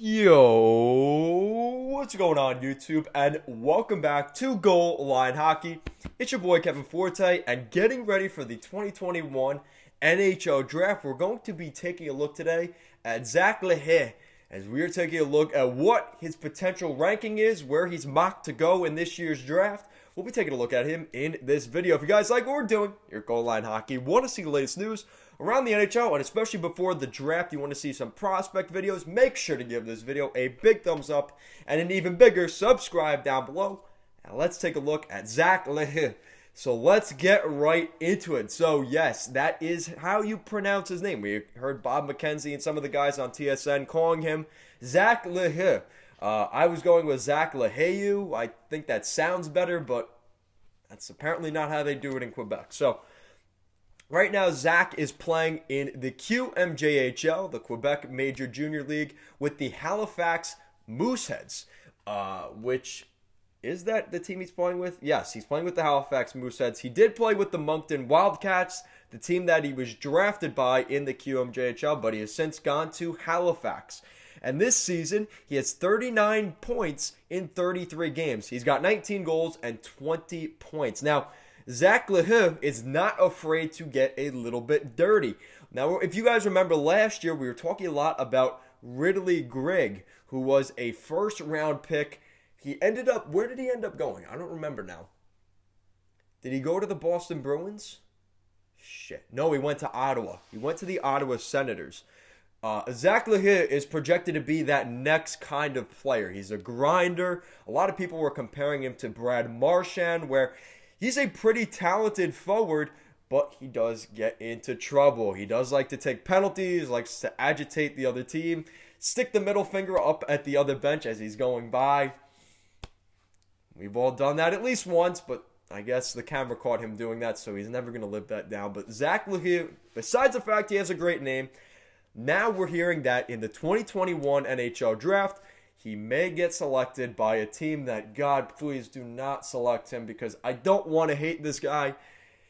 Yo, what's going on YouTube? And welcome back to Goal Line Hockey. It's your boy Kevin Forte, and getting ready for the 2021 NHL Draft. We're going to be taking a look today at Zach LaHaye, as we are taking a look at what his potential ranking is, where he's mocked to go in this year's draft. We'll be taking a look at him in this video. If you guys like what we're doing, your Goal Line Hockey, want to see the latest news around the NHL, and especially before the draft, you want to see some prospect videos, make sure to give this video a big thumbs up and an even bigger subscribe down below. And let's take a look at Zach LaHaye. So let's get right into it. So yes, that is how you pronounce his name. We heard Bob McKenzie and some of the guys on TSN calling him Zach LaHaye. I was going with Zach LaHaye. I think that sounds better, but that's apparently not how they do it in Quebec. So right now, Zach is playing in the QMJHL, the Quebec Major Junior League, with the Halifax Mooseheads, which, is that the team he's playing with? Yes, he's playing with the Halifax Mooseheads. He did play with the Moncton Wildcats, the team that he was drafted by in the QMJHL, but he has since gone to Halifax. And this season, he has 39 points in 33 games. He's got 19 goals and 20 points. Now, Zach LaHaye is not afraid to get a little bit dirty. Now, if you guys remember last year, we were talking a lot about Ridley Grigg, who was a first-round pick. He ended up, where did he end up going? I don't remember now. Did he go to the Boston Bruins? Shit. No, he went to Ottawa. He went to the Ottawa Senators. Zach LaHaye is projected to be that next kind of player. He's a grinder. A lot of people were comparing him to Brad Marchand, where he's a pretty talented forward, but he does get into trouble. He does like to take penalties, likes to agitate the other team, stick the middle finger up at the other bench as he's going by. We've all done that at least once, but I guess the camera caught him doing that, so he's never going to live that down. But Zach LaHaye, besides the fact he has a great name, now we're hearing that in the 2021 NHL Draft, he may get selected by a team that, God, please do not select him, because I don't want to hate this guy.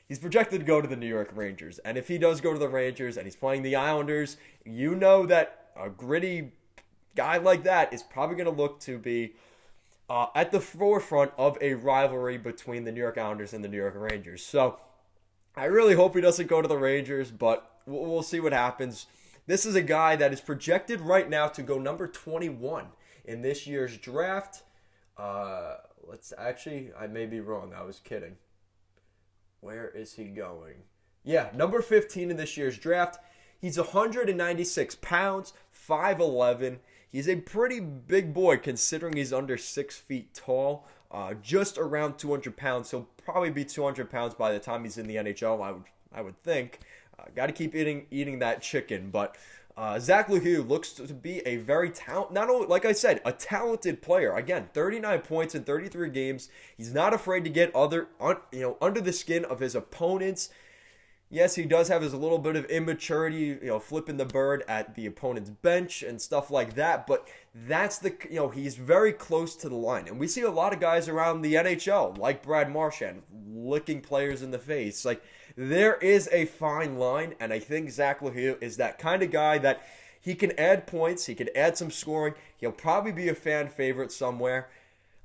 He's projected to go to the New York Rangers. And if he does go to the Rangers and he's playing the Islanders, you know that a gritty guy like that is probably going to look to be at the forefront of a rivalry between the New York Islanders and the New York Rangers. So I really hope he doesn't go to the Rangers, but we'll see what happens. This is a guy that is projected right now to go number 21 in this year's draft. I may be wrong. I was kidding. Where is he going? Yeah, number 15 in this year's draft. He's 196 pounds, 5'11". He's a pretty big boy considering he's under 6 feet tall. Just around 200 pounds. He'll probably be 200 pounds by the time he's in the NHL, I would think. Got to keep eating that chicken, but Zach LaHaye looks to be a very not only, like I said, a talented player. Again, 39 points in 33 games. He's not afraid to get under the skin of his opponents. Yes, he does have his little bit of immaturity, flipping the bird at the opponent's bench and stuff like that, but that's he's very close to the line. And we see a lot of guys around the NHL, like Brad Marchand, licking players in the face. Like, there is a fine line, and I think Zach LaHaye is that kind of guy that he can add points, he can add some scoring, he'll probably be a fan favorite somewhere.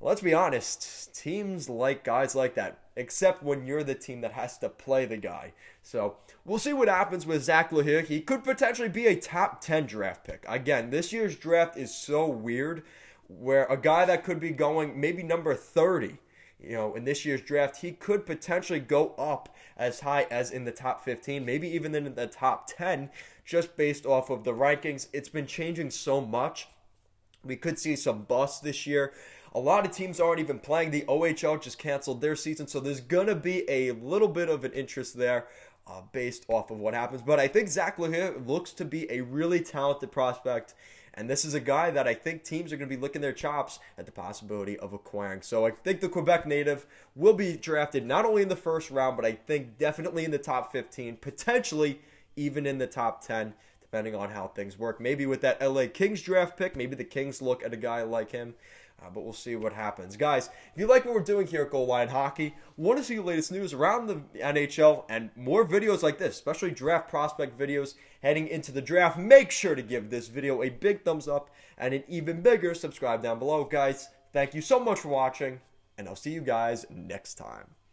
Let's be honest, teams like guys like that, except when you're the team that has to play the guy. So we'll see what happens with Zach LaHaye. He could potentially be a top 10 draft pick. Again, this year's draft is so weird, where a guy that could be going maybe number 30, in this year's draft, he could potentially go up as high as in the top 15, maybe even in the top 10, just based off of the rankings. It's been changing so much. We could see some busts this year. A lot of teams aren't even playing. The OHL just canceled their season, so there's going to be a little bit of an interest there based off of what happens. But I think Zach LaHaye looks to be a really talented prospect, and this is a guy that I think teams are going to be licking their chops at the possibility of acquiring. So I think the Quebec native will be drafted not only in the first round, but I think definitely in the top 15, potentially even in the top 10, depending on how things work. Maybe with that LA Kings draft pick, maybe the Kings look at a guy like him. But we'll see what happens. Guys, if you like what we're doing here at Goal Line Hockey, want to see the latest news around the NHL and more videos like this, especially draft prospect videos heading into the draft, make sure to give this video a big thumbs up and an even bigger subscribe down below. Guys, thank you so much for watching, and I'll see you guys next time.